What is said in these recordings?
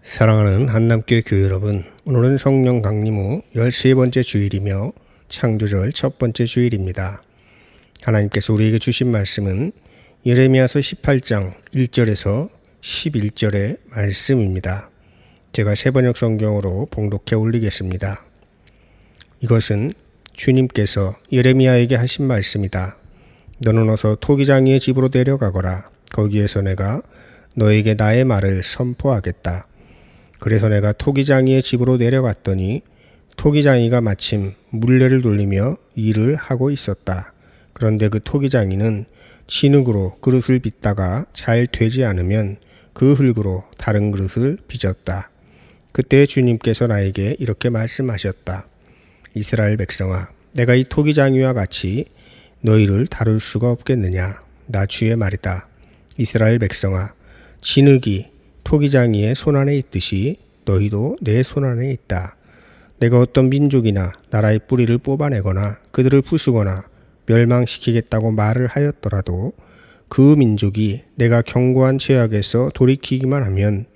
사랑하는 한남교회 교회 여러분, 오늘은 성령 강림 후 13번째 주일이며 창조절 첫 번째 주일입니다. 하나님께서 우리에게 주신 말씀은 예레미야서 18장 1절에서 11절의 말씀입니다. 제가 새번역 성경으로 봉독해 올리겠습니다. 이것은 주님께서 예레미야에게 하신 말씀이다. 너는 어서 토기장이의 집으로 내려가거라. 거기에서 내가 너에게 나의 말을 선포하겠다. 그래서 내가 토기장이의 집으로 내려갔더니 토기장이가 마침 물레를 돌리며 일을 하고 있었다. 그런데 그 토기장이는 진흙으로 그릇을 빚다가 잘 되지 않으면 그 흙으로 다른 그릇을 빚었다. 그때 주님께서 나에게 이렇게 말씀하셨다. 이스라엘 백성아, 내가 이 토기장이와 같이 너희를 다룰 수가 없겠느냐? 나 주의 말이다. 이스라엘 백성아, 진흙이 토기장이의 손안에 있듯이 너희도 내 손안에 있다. 내가 어떤 민족이나 나라의 뿌리를 뽑아내거나 그들을 부수거나 멸망시키겠다고 말을 하였더라도 그 민족이 내가 경고한 죄악에서 돌이키기만 하면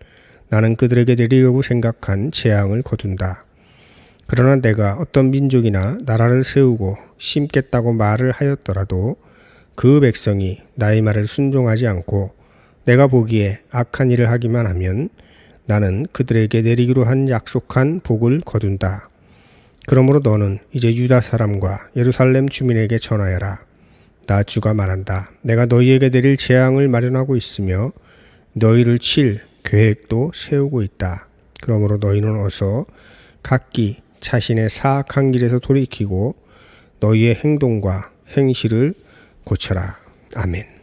나는 그들에게 내리려고 생각한 재앙을 거둔다. 그러나 내가 어떤 민족이나 나라를 세우고 심겠다고 말을 하였더라도 그 백성이 나의 말을 순종하지 않고 내가 보기에 악한 일을 하기만 하면 나는 그들에게 내리기로 한 약속한 복을 거둔다. 그러므로 너는 이제 유다 사람과 예루살렘 주민에게 전하여라. 나 주가 말한다. 내가 너희에게 내릴 재앙을 마련하고 있으며 너희를 칠 계획도 세우고 있다. 그러므로 너희는 어서 각기 자신의 사악한 길에서 돌이키고 너희의 행동과 행실을 고쳐라. 아멘.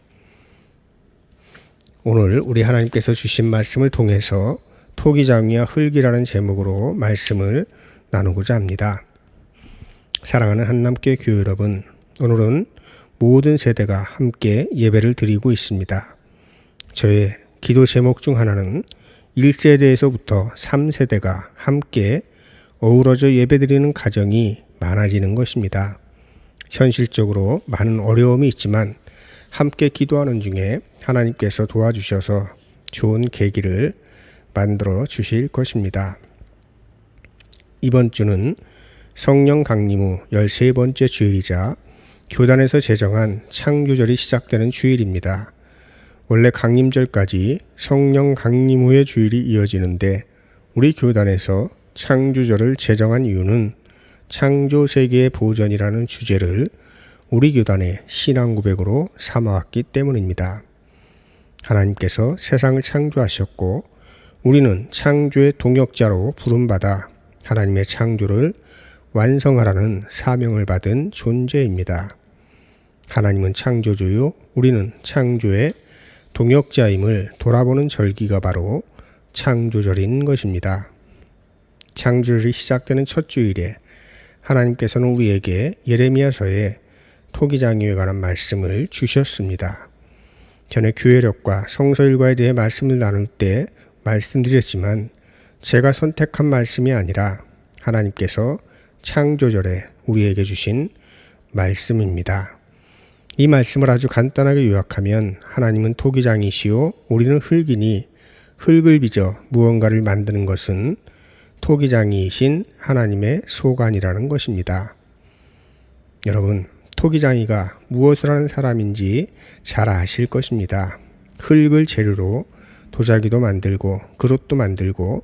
오늘 우리 하나님께서 주신 말씀을 통해서 토기장이와 흙이라는 제목으로 말씀을 나누고자 합니다. 사랑하는 한남교회 교회 여러분, 오늘은 모든 세대가 함께 예배를 드리고 있습니다. 저의 기도 제목 중 하나는 1세대에서부터 3세대가 함께 어우러져 예배드리는 가정이 많아지는 것입니다. 현실적으로 많은 어려움이 있지만 함께 기도하는 중에 하나님께서 도와주셔서 좋은 계기를 만들어 주실 것입니다. 이번 주는 성령 강림 후 13번째 주일이자 교단에서 제정한 창조절이 시작되는 주일입니다. 원래 강림절까지 성령 강림 후의 주일이 이어지는데 우리 교단에서 창조절을 제정한 이유는 창조세계의 보전이라는 주제를 우리 교단의 신앙 고백으로 삼아왔기 때문입니다. 하나님께서 세상을 창조하셨고 우리는 창조의 동역자로 부름받아 하나님의 창조를 완성하라는 사명을 받은 존재입니다. 하나님은 창조주요, 우리는 창조의 동역자임을 돌아보는 절기가 바로 창조절인 것입니다. 창조절이 시작되는 첫 주일에 하나님께서는 우리에게 예레미야서에 토기장이에 관한 말씀을 주셨습니다. 전에 교회력과 성서일과에 대해 말씀을 나눌 때 말씀드렸지만 제가 선택한 말씀이 아니라 하나님께서 창조절에 우리에게 주신 말씀입니다. 이 말씀을 아주 간단하게 요약하면 하나님은 토기장이시요 우리는 흙이니 흙을 빚어 무언가를 만드는 것은 토기장이이신 하나님의 소관이라는 것입니다. 여러분, 토기장이가 무엇을 하는 사람인지 잘 아실 것입니다. 흙을 재료로 도자기도 만들고 그릇도 만들고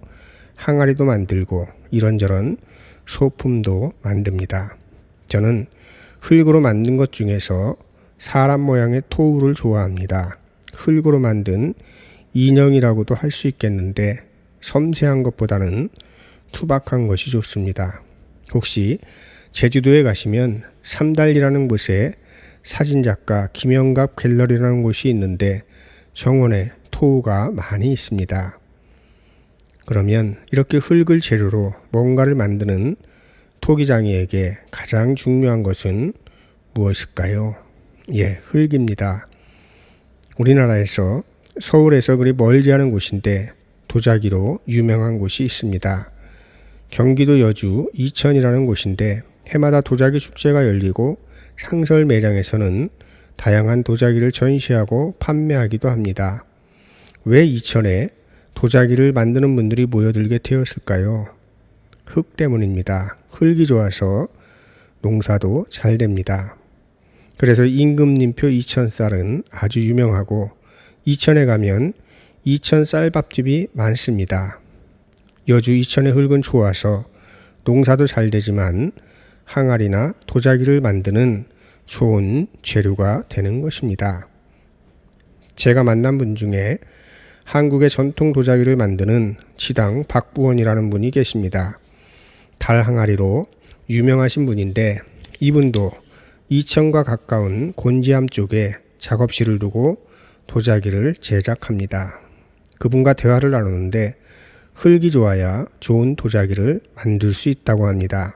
항아리도 만들고 이런저런 소품도 만듭니다. 저는 흙으로 만든 것 중에서 사람 모양의 토우를 좋아합니다. 흙으로 만든 인형이라고도 할 수 있겠는데 섬세한 것보다는 투박한 것이 좋습니다. 혹시 제주도에 가시면 삼달리라는 곳에 사진작가 김영갑 갤러리라는 곳이 있는데 정원에 토우가 많이 있습니다. 그러면 이렇게 흙을 재료로 뭔가를 만드는 토기장이에게 가장 중요한 것은 무엇일까요? 흙입니다. 우리나라에서 서울에서 그리 멀지 않은 곳인데 도자기로 유명한 곳이 있습니다. 경기도 여주 이천이라는 곳인데 해마다 도자기 축제가 열리고 상설 매장에서는 다양한 도자기를 전시하고 판매하기도 합니다. 왜 이천에 도자기를 만드는 분들이 모여들게 되었을까요? 흙 때문입니다. 흙이 좋아서 농사도 잘 됩니다. 그래서 임금님표 이천쌀은 아주 유명하고 이천에 가면 이천 쌀밥집이 많습니다. 여주 이천의 흙은 좋아서 농사도 잘 되지만 항아리나 도자기를 만드는 좋은 재료가 되는 것입니다. 제가 만난 분 중에 한국의 전통 도자기를 만드는 지당 박부원이라는 분이 계십니다. 달 항아리로 유명하신 분인데 이분도 이천과 가까운 곤지암 쪽에 작업실을 두고 도자기를 제작합니다. 그분과 대화를 나누는데 흙이 좋아야 좋은 도자기를 만들 수 있다고 합니다.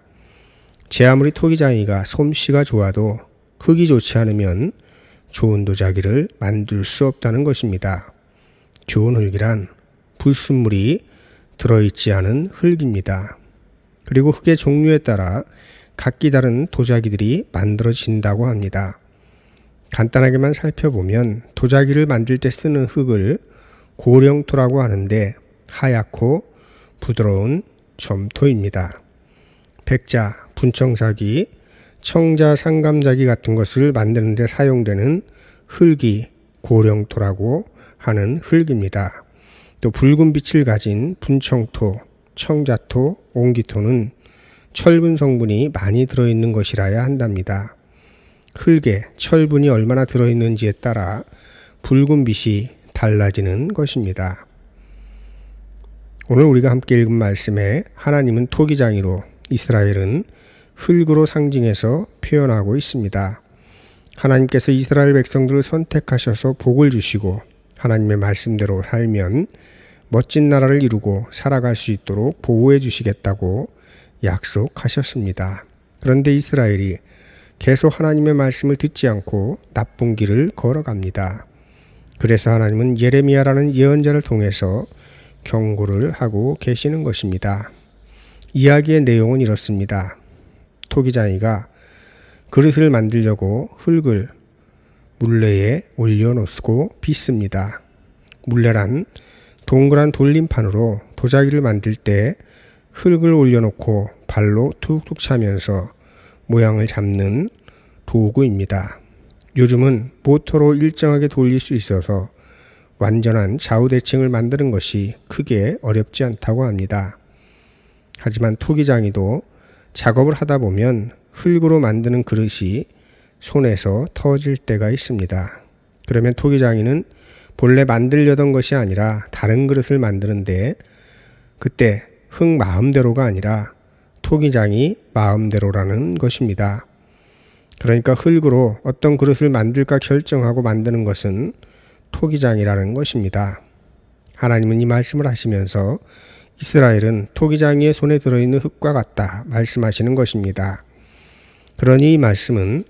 제 아무리 토기장이가 솜씨가 좋아도 흙이 좋지 않으면 좋은 도자기를 만들 수 없다는 것입니다. 좋은 흙이란 불순물이 들어있지 않은 흙입니다. 그리고 흙의 종류에 따라 각기 다른 도자기들이 만들어진다고 합니다. 간단하게만 살펴보면 도자기를 만들 때 쓰는 흙을 고령토라고 하는데 하얗고 부드러운 점토입니다. 백자, 분청사기, 청자, 상감자기 같은 것을 만드는 데 사용되는 흙이 고령토라고 하는 흙입니다. 또 붉은 빛을 가진 분청토, 청자토, 옹기토는 철분 성분이 많이 들어있는 것이라야 한답니다. 흙에 철분이 얼마나 들어있는지에 따라 붉은 빛이 달라지는 것입니다. 오늘 우리가 함께 읽은 말씀에 하나님은 토기장이로 이스라엘은 흙으로 상징해서 표현하고 있습니다. 하나님께서 이스라엘 백성들을 선택하셔서 복을 주시고 하나님의 말씀대로 살면 멋진 나라를 이루고 살아갈 수 있도록 보호해 주시겠다고 약속하셨습니다. 그런데 이스라엘이 계속 하나님의 말씀을 듣지 않고 나쁜 길을 걸어갑니다. 그래서 하나님은 예레미야라는 예언자를 통해서 경고를 하고 계시는 것입니다. 이야기의 내용은 이렇습니다. 토기장이가 그릇을 만들려고 흙을 물레에 올려놓고 빚습니다. 물레란 동그란 돌림판으로 도자기를 만들 때 흙을 올려놓고 발로 툭툭 차면서 모양을 잡는 도구입니다. 요즘은 모터로 일정하게 돌릴 수 있어서 완전한 좌우대칭을 만드는 것이 크게 어렵지 않다고 합니다. 하지만 토기장이도 작업을 하다 보면 흙으로 만드는 그릇이 손에서 터질 때가 있습니다. 그러면 토기장이는 본래 만들려던 것이 아니라 다른 그릇을 만드는데 그때 흙 마음대로가 아니라 토기장이 마음대로라는 것입니다. 그러니까 흙으로 어떤 그릇을 만들까 결정하고 만드는 것은 토기장이라는 것입니다. 하나님은 이 말씀을 하시면서 이스라엘은 토기장이의 손에 들어있는 흙과 같다 말씀하시는 것입니다. 그러니 이 말씀은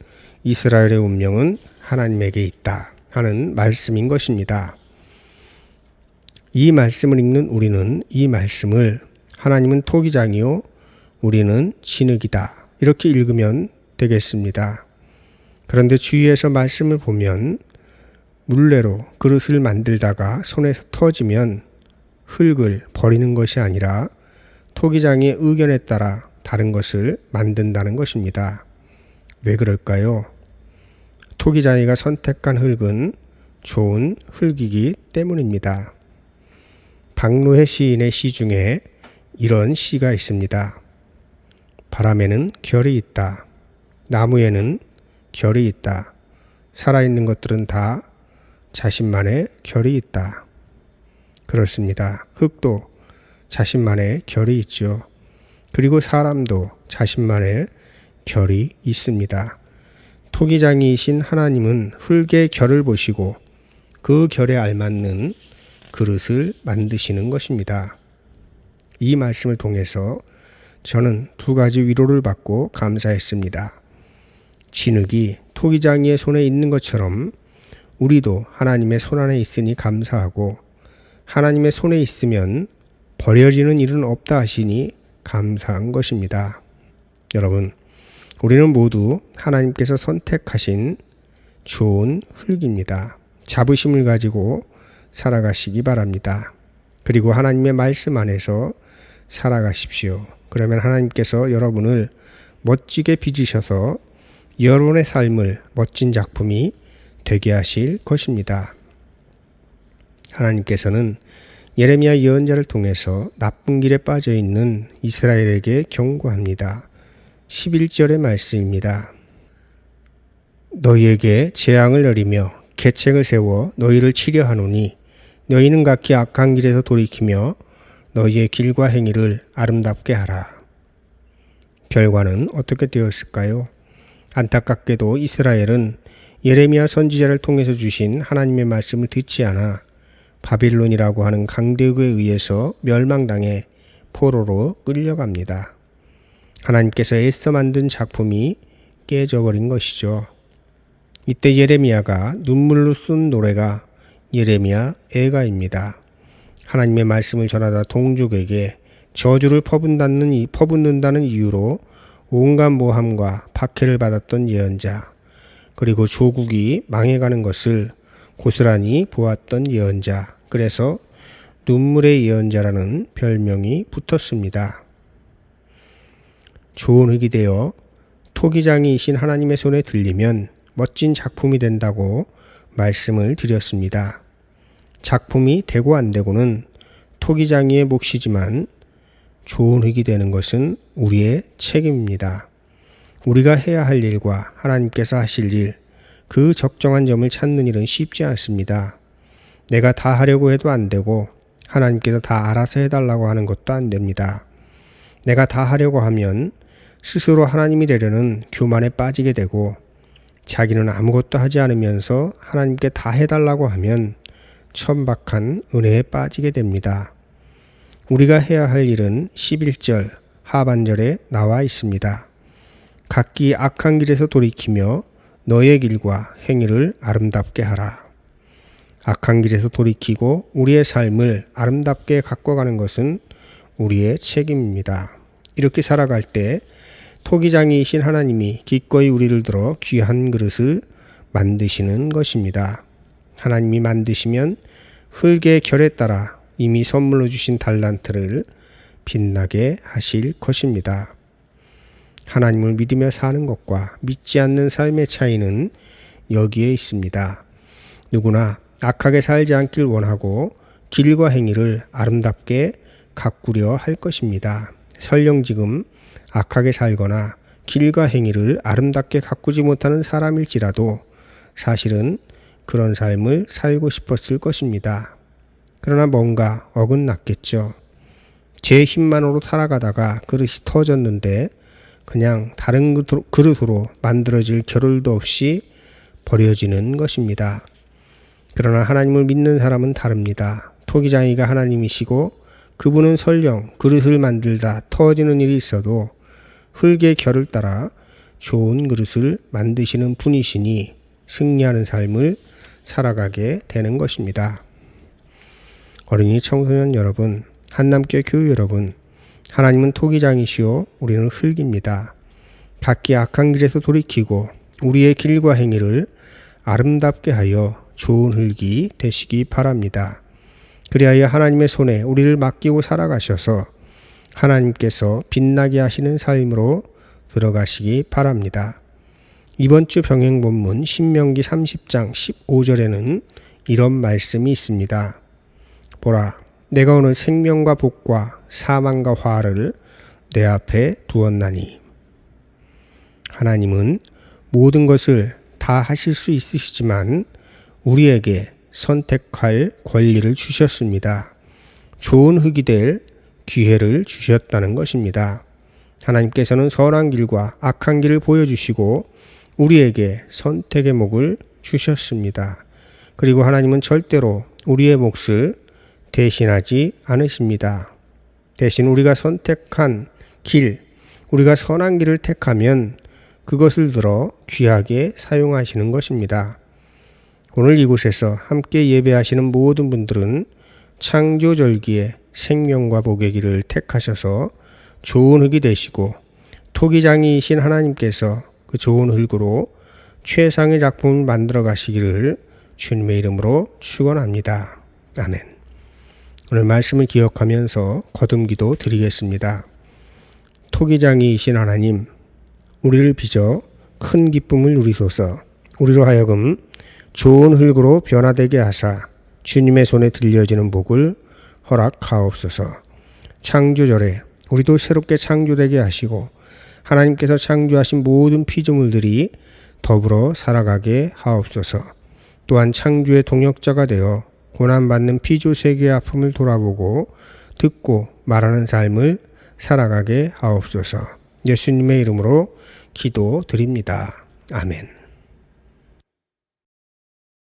이스라엘의 운명은 하나님에게 있다 하는 말씀인 것입니다. 이 말씀을 읽는 우리는 이 말씀을 하나님은 토기장이요 우리는 진흙이다 이렇게 읽으면 되겠습니다. 그런데 주위에서 말씀을 보면 물레로 그릇을 만들다가 손에서 터지면 흙을 버리는 것이 아니라 토기장의 의견에 따라 다른 것을 만든다는 것입니다. 왜 그럴까요? 토기장이가 선택한 흙은 좋은 흙이기 때문입니다. 박노해 시인의 시 중에 이런 시가 있습니다. 바람에는 결이 있다. 나무에는 결이 있다. 살아있는 것들은 다 자신만의 결이 있다. 그렇습니다. 흙도 자신만의 결이 있죠. 그리고 사람도 자신만의 결이 있습니다. 토기장이이신 하나님은 흙의 결을 보시고 그 결에 알맞는 그릇을 만드시는 것입니다. 이 말씀을 통해서 저는 두 가지 위로를 받고 감사했습니다. 진흙이 토기장이의 손에 있는 것처럼 우리도 하나님의 손 안에 있으니 감사하고 하나님의 손에 있으면 버려지는 일은 없다 하시니 감사한 것입니다. 여러분, 우리는 모두 하나님께서 선택하신 좋은 흙입니다. 자부심을 가지고 살아가시기 바랍니다. 그리고 하나님의 말씀 안에서 살아가십시오. 그러면 하나님께서 여러분을 멋지게 빚으셔서 여러분의 삶을 멋진 작품이 되게 하실 것입니다. 하나님께서는 예레미야 예언자를 통해서 나쁜 길에 빠져 있는 이스라엘에게 경고합니다. 11절의 말씀입니다. 너희에게 재앙을 내리며 계책을 세워 너희를 치려 하노니 너희는 각기 악한 길에서 돌이키며 너희의 길과 행위를 아름답게 하라. 결과는 어떻게 되었을까요? 안타깝게도 이스라엘은 예레미야 선지자를 통해서 주신 하나님의 말씀을 듣지 않아 바빌론이라고 하는 강대국에 의해서 멸망당해 포로로 끌려갑니다. 하나님께서 애써 만든 작품이 깨져버린 것이죠. 이때 예레미야가 눈물로 쓴 노래가 예레미야 애가입니다. 하나님의 말씀을 전하다 동족에게 저주를 퍼붓는다는 이유로 온갖 모함과 박해를 받았던 예언자, 그리고 조국이 망해가는 것을 고스란히 보았던 예언자, 그래서 눈물의 예언자라는 별명이 붙었습니다. 좋은 흙이 되어 토기장이이신 하나님의 손에 들리면 멋진 작품이 된다고 말씀을 드렸습니다. 작품이 되고 안 되고는 토기장이의 몫이지만 좋은 흙이 되는 것은 우리의 책임입니다. 우리가 해야 할 일과 하나님께서 하실 일, 그 적정한 점을 찾는 일은 쉽지 않습니다. 내가 다 하려고 해도 안 되고 하나님께서 다 알아서 해달라고 하는 것도 안 됩니다. 내가 다 하려고 하면 스스로 하나님이 되려는 교만에 빠지게 되고, 자기는 아무것도 하지 않으면서 하나님께 다 해달라고 하면 천박한 은혜에 빠지게 됩니다. 우리가 해야 할 일은 11절 하반절에 나와 있습니다. 각기 악한 길에서 돌이키며 너의 길과 행위를 아름답게 하라. 악한 길에서 돌이키고 우리의 삶을 아름답게 가꿔가는 것은 우리의 책임입니다. 이렇게 살아갈 때 토기장이이신 하나님이 기꺼이 우리를 들어 귀한 그릇을 만드시는 것입니다. 하나님이 만드시면 흙의 결에 따라 이미 선물로 주신 달란트를 빛나게 하실 것입니다. 하나님을 믿으며 사는 것과 믿지 않는 삶의 차이는 여기에 있습니다. 누구나 악하게 살지 않길 원하고 길과 행위를 아름답게 가꾸려 할 것입니다. 설령 지금 악하게 살거나 길과 행위를 아름답게 가꾸지 못하는 사람일지라도 사실은 그런 삶을 살고 싶었을 것입니다. 그러나 뭔가 어긋났겠죠. 제 힘만으로 살아가다가 그릇이 터졌는데 그냥 다른 그릇으로 만들어질 겨를도 없이 버려지는 것입니다. 그러나 하나님을 믿는 사람은 다릅니다. 토기장이가 하나님이시고 그분은 설령 그릇을 만들다 터지는 일이 있어도 흙의 결을 따라 좋은 그릇을 만드시는 분이시니 승리하는 삶을 살아가게 되는 것입니다. 어린이 청소년 여러분, 한남교회 교우 여러분, 하나님은 토기장이시오 우리는 흙입니다. 각기 악한 길에서 돌이키고 우리의 길과 행위를 아름답게 하여 좋은 흙이 되시기 바랍니다. 그리하여 하나님의 손에 우리를 맡기고 살아가셔서 하나님께서 빛나게 하시는 삶으로 들어가시기 바랍니다. 이번 주 병행 본문 신명기 30장 15절에는 이런 말씀이 있습니다. 보라, 내가 오늘 생명과 복과 사망과 화를 내 앞에 두었나니. 하나님은 모든 것을 다 하실 수 있으시지만 우리에게 선택할 권리를 주셨습니다. 좋은 흙이 될 기회를 주셨다는 것입니다. 하나님께서는 선한 길과 악한 길을 보여주시고 우리에게 선택의 목을 주셨습니다. 그리고 하나님은 절대로 우리의 몫을 대신하지 않으십니다. 대신 우리가 선택한 길, 우리가 선한 길을 택하면 그것을 들어 귀하게 사용하시는 것입니다. 오늘 이곳에서 함께 예배하시는 모든 분들은 창조절기에 생명과 복의 길을 택하셔서 좋은 흙이 되시고 토기장이이신 하나님께서 그 좋은 흙으로 최상의 작품을 만들어 가시기를 주님의 이름으로 축원합니다. 아멘. 오늘 말씀을 기억하면서 거듭기도 드리겠습니다. 토기장이이신 하나님, 우리를 빚어 큰 기쁨을 누리소서. 우리로 하여금 좋은 흙으로 변화되게 하사 주님의 손에 들려지는 복을 허락하옵소서. 창조절에 우리도 새롭게 창조되게 하시고 하나님께서 창조하신 모든 피조물들이 더불어 살아가게 하옵소서. 또한 창조의 동역자가 되어 고난받는 피조세계의 아픔을 돌아보고 듣고 말하는 삶을 살아가게 하옵소서. 예수님의 이름으로 기도드립니다. 아멘.